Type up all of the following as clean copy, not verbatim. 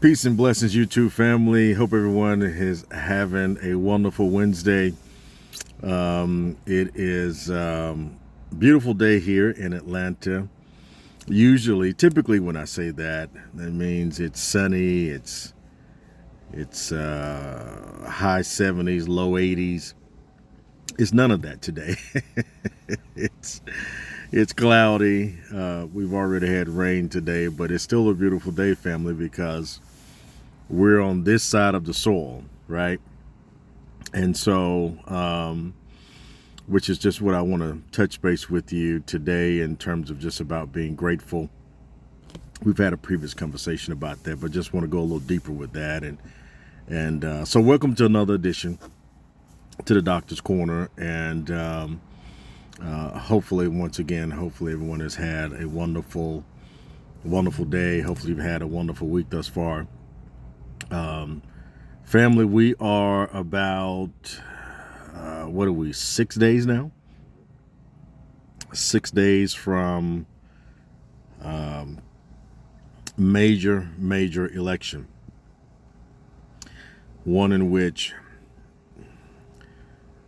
Peace and blessings, YouTube family. Hope everyone is having a wonderful Wednesday. It is a beautiful day here in Atlanta. Typically, when I say that, that means it's sunny. It's high 70s, low 80s. It's none of that today. it's it's cloudy. We've already had rain today, but it's still a beautiful day, family, because we're on this side of the soil, right? And so, which is just what I want to touch base with you today in terms of just about being grateful. We've had a previous conversation about that, but just want to go a little deeper with that. And so, welcome to another edition to the Doctor's Corner. And hopefully, once again, hopefully everyone has had a wonderful, wonderful day. Hopefully, you've had a wonderful week thus far. Family, we are about, what are we, 6 days now? 6 days from major election. One in which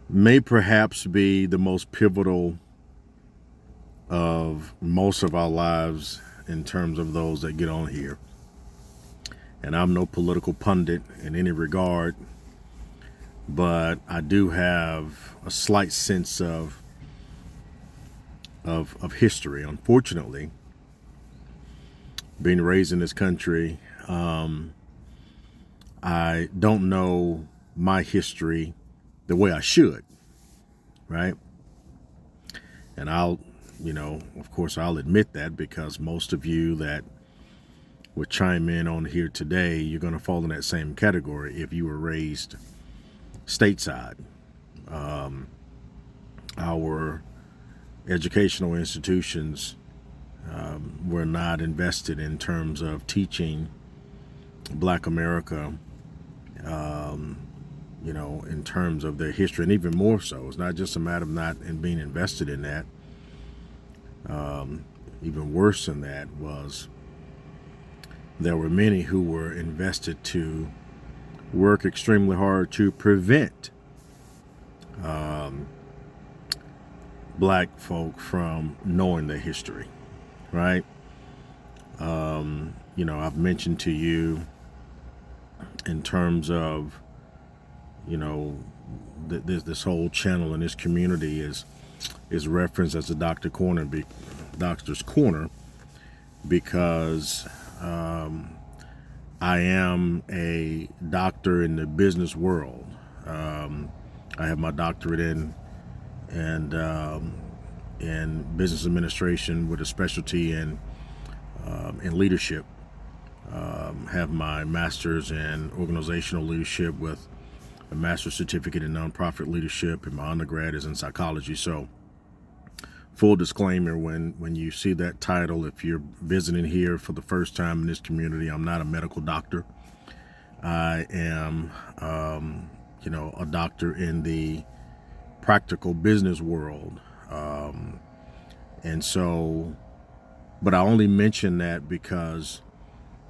may perhaps be the most pivotal of most of our lives in terms of those that get on here. And I'm no political pundit in any regard, but I do have a slight sense of history. Unfortunately, being raised in this country, I don't know my history the way I should, right? And of course, I'll admit that, because most of you that would chime in on here today, you're going to fall in that same category if you were raised stateside. Our educational institutions were not invested in terms of teaching Black America, in terms of their history, and even more so. It's not just a matter of not being invested in that. Even worse than that was there were many who were invested to work extremely hard to prevent Black folk from knowing their history, right? I've mentioned to you in terms of, this whole channel and this community is referenced as a Doctor's Corner, because I am a doctor in the business world. I have my doctorate in business administration with a specialty in leadership. Have my master's in organizational leadership with a master's certificate in nonprofit leadership, and my undergrad is in psychology. So, full disclaimer, when you see that title, if you're visiting here for the first time in this community, I'm not a medical doctor. I am, a doctor in the practical business world. And so, but I only mention that because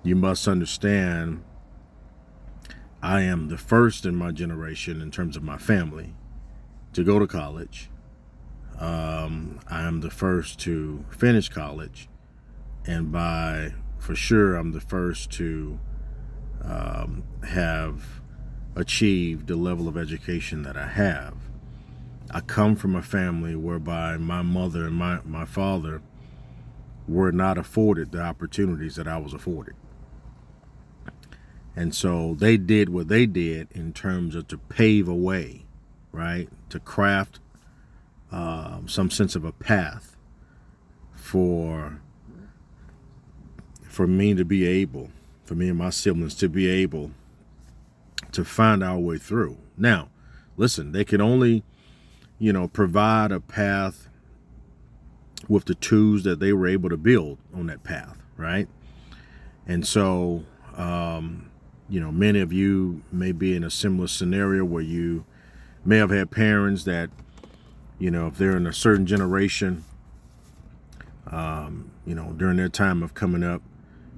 you must understand I am the first in my generation, in terms of my family, to go to college. I am the first to finish college, and for sure, I'm the first to have achieved the level of education that I have. I come from a family whereby my mother and my father were not afforded the opportunities that I was afforded. And so they did what they did in terms of to pave a way, right? To craft some sense of a path for me to be able, for me and my siblings to be able to find our way through. Now, listen, they can only, provide a path with the tools that they were able to build on that path, right? And so, many of you may be in a similar scenario where you may have had parents that, if they're in a certain generation, during their time of coming up,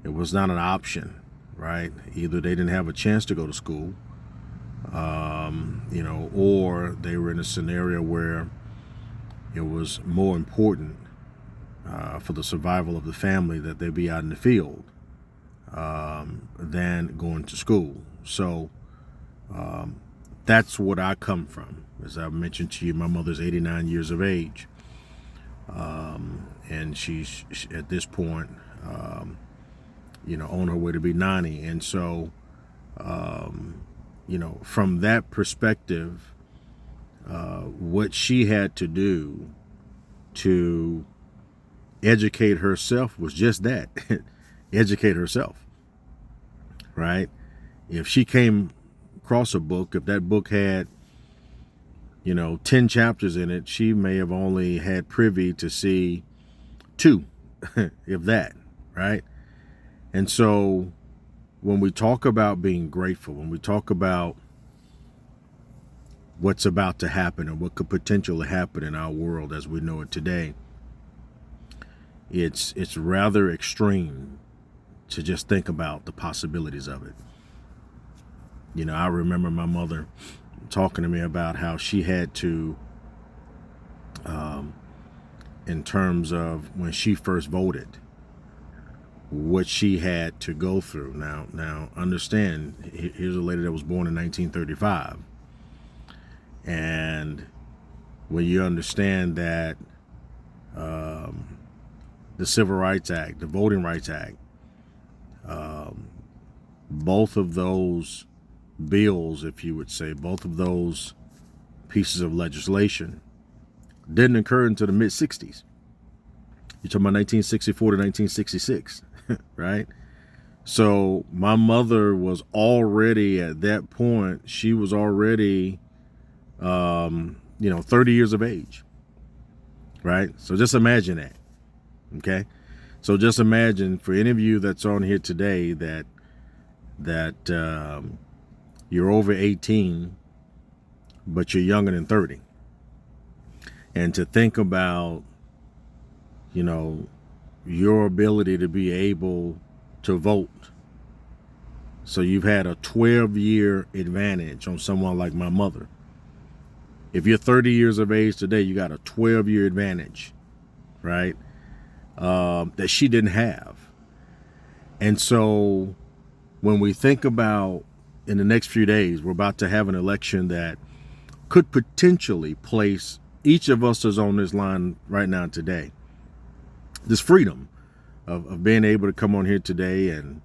it was not an option, right? Either they didn't have a chance to go to school, or they were in a scenario where it was more important for the survival of the family that they be out in the field than going to school. So that's what I come from. As I mentioned to you, my mother's 89 years of age, and she's at this point, on her way to be 90. And so, from that perspective, what she had to do to educate herself was just that, educate herself, right? If she came across a book, if that book had 10 chapters in it, she may have only had privy to see 2, if that, right? And so when we talk about being grateful, when we talk about what's about to happen and what could potentially happen in our world as we know it today, it's rather extreme to just think about the possibilities of it. I remember my mother talking to me about how she had to, in terms of when she first voted, what she had to go through. Now understand, here's a lady that was born in 1935. And when you understand that the Civil Rights Act, the Voting Rights Act, both of those bills, if you would say, both of those pieces of legislation didn't occur until the mid-60s. You're talking about 1964 to 1966, right? So my mother was already at that point, she was already, 30 years of age, right? So just imagine that, okay? So just imagine, for any of you that's on here today that you're over 18, but you're younger than 30. And to think about, your ability to be able to vote. So you've had a 12-year advantage on someone like my mother. If you're 30 years of age today, you got a 12-year advantage, right? That she didn't have. And so when we think about, in the next few days, we're about to have an election that could potentially place each of us is on this line right now today. This freedom of being able to come on here today, and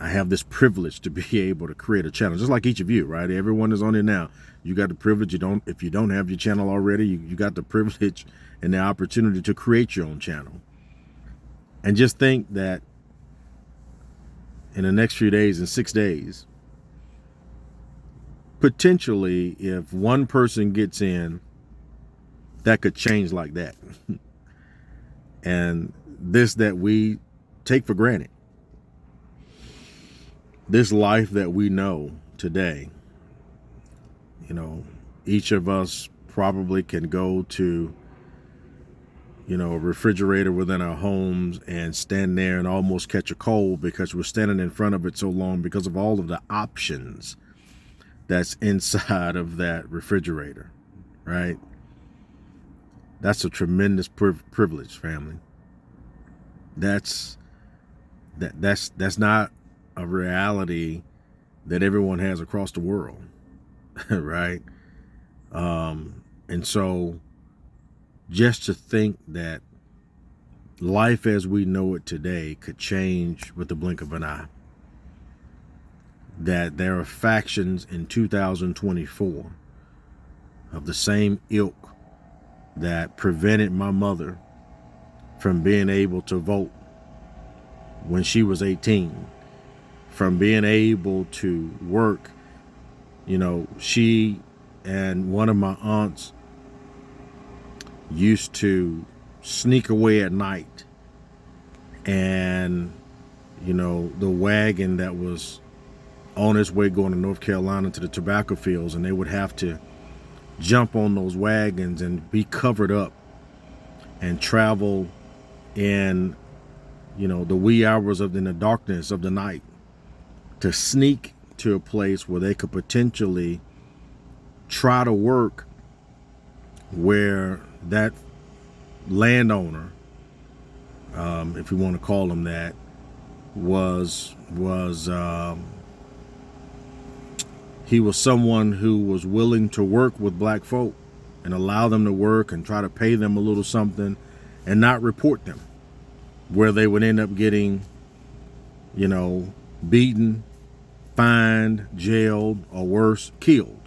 I have this privilege to be able to create a channel, just like each of you, right? Everyone is on here now. You got the privilege. If you don't have your channel already, you got the privilege and the opportunity to create your own channel. And just think that in the next few days, in 6 days, potentially, if one person gets in, that could change like that. And this that we take for granted, this life that we know today, each of us probably can go to, a refrigerator within our homes and stand there and almost catch a cold because we're standing in front of it so long because of all of the options that's inside of that refrigerator, right? That's a tremendous privilege, family. That's not a reality that everyone has across the world, right? And so just to think that life as we know it today could change with the blink of an eye, that there are factions in 2024 of the same ilk that prevented my mother from being able to vote when she was 18, from being able to work. She and one of my aunts used to sneak away at night, and the wagon that was on its way going to North Carolina to the tobacco fields, and they would have to jump on those wagons and be covered up and travel in the wee hours in the darkness of the night to sneak to a place where they could potentially try to work where that landowner, if you want to call him that, was he was someone who was willing to work with black folk and allow them to work and try to pay them a little something and not report them, where they would end up getting, beaten, fined, jailed, or worse, killed.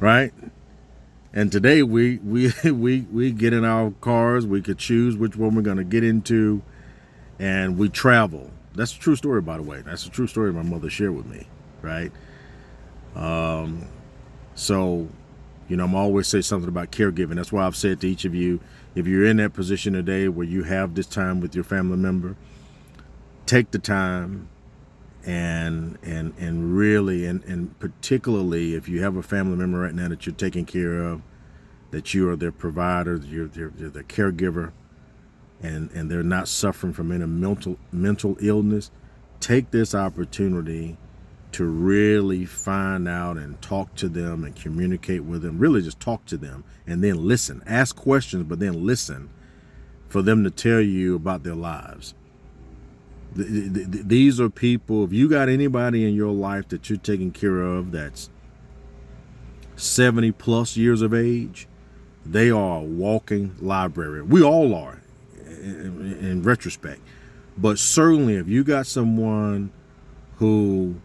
Right? And today we get in our cars, we could choose which one we're going to get into, and we travel. That's a true story, by the way. That's a true story my mother shared with me, right? So, I'm always say something about caregiving. That's why I've said to each of you, if you're in that position today where you have this time with your family member, take the time and really, and particularly if you have a family member right now that you're taking care of, that you are their provider, you're their caregiver, and they're not suffering from any mental illness, take this opportunity to really find out and talk to them and communicate with them. Really just talk to them and then listen. Ask questions, but then listen for them to tell you about their lives. These are people, if you got anybody in your life that you're taking care of that's 70 plus years of age, they are a walking library. We all are in retrospect. But certainly if you got someone who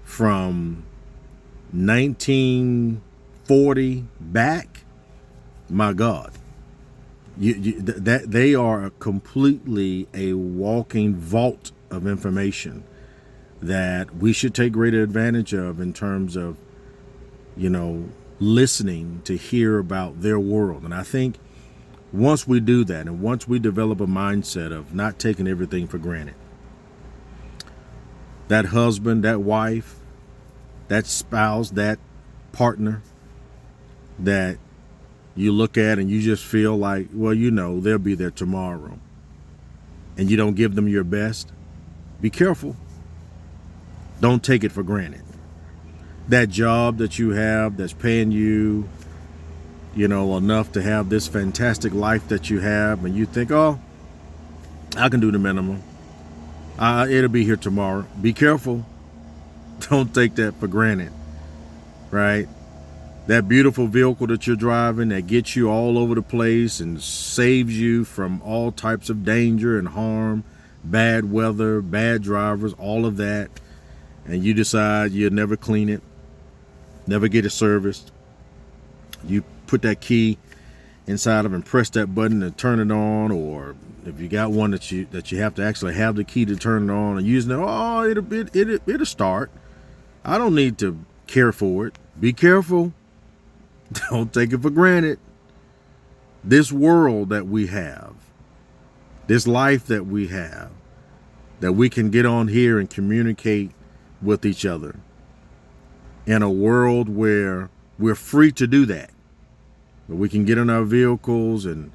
from 1940 back, my God, that they are completely a walking vault of information that we should take greater advantage of in terms of, listening to hear about their world. And I think once we do that, and once we develop a mindset of not taking everything for granted, that husband, that wife, that spouse, that partner that you look at and you just feel like, well, they'll be there tomorrow, and you don't give them your best, be careful. Don't take it for granted. That job that you have that's paying you, enough to have this fantastic life that you have, and you think, oh, I can do the minimum. It'll be here tomorrow. Be careful. Don't take that for granted, right? That beautiful vehicle that you're driving that gets you all over the place and saves you from all types of danger and harm, bad weather, bad drivers, all of that, and you decide you'll never clean it, never get it serviced. You put that key inside of and press that button and turn it on, or if you got one that you have to actually have the key to turn it on and using it, it'll start. I don't need to care for it. Be careful. Don't take it for granted. This world that we have, this life that we have, that we can get on here and communicate with each other in a world where we're free to do that. Where we can get in our vehicles and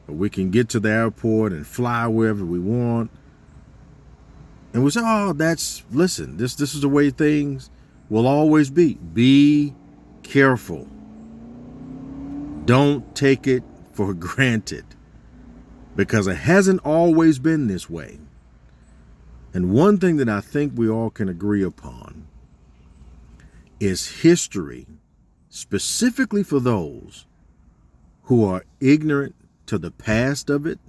we can get to the airport and fly wherever we want. And we say, listen, this is the way things will always be. Be careful. Don't take it for granted, because it hasn't always been this way. And one thing that I think we all can agree upon is history, specifically for those who are ignorant to the past of it,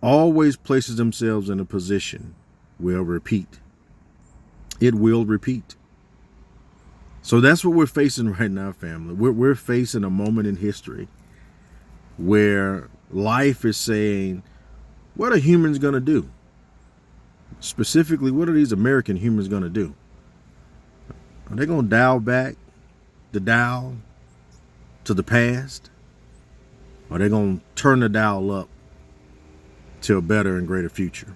always places themselves in a position where repeat. It will repeat. So that's what we're facing right now, family. We're facing a moment in history where life is saying, what are humans going to do? Specifically, what are these American humans going to do? Are they going to dial back the dial to the past? Or are they going to turn the dial up to a better and greater future?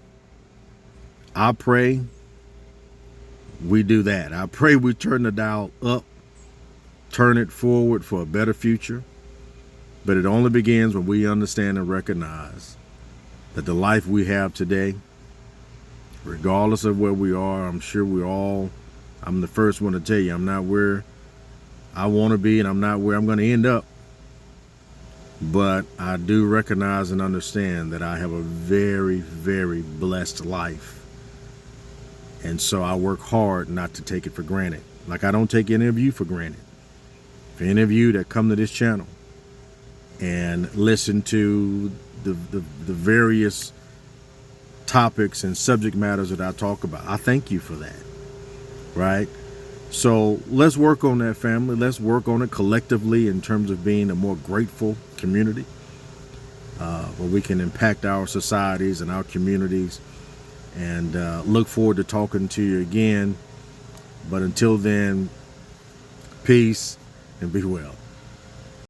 I pray we do that. I pray we turn the dial up, turn it forward for a better future. But it only begins when we understand and recognize that the life we have today, regardless of where we are. I'm the first one to tell you, I'm not where I want to be, and I'm not where I'm going to end up. But I do recognize and understand that I have a very, very blessed life. And so I work hard not to take it for granted. Like I don't take any of you for granted. For any of you that come to this channel and listen to the various topics and subject matters that I talk about, I thank you for that. Right? So let's work on that, family. Let's work on it collectively in terms of being a more grateful community where we can impact our societies and our communities. And look forward to talking to you again. But until then, peace and be well.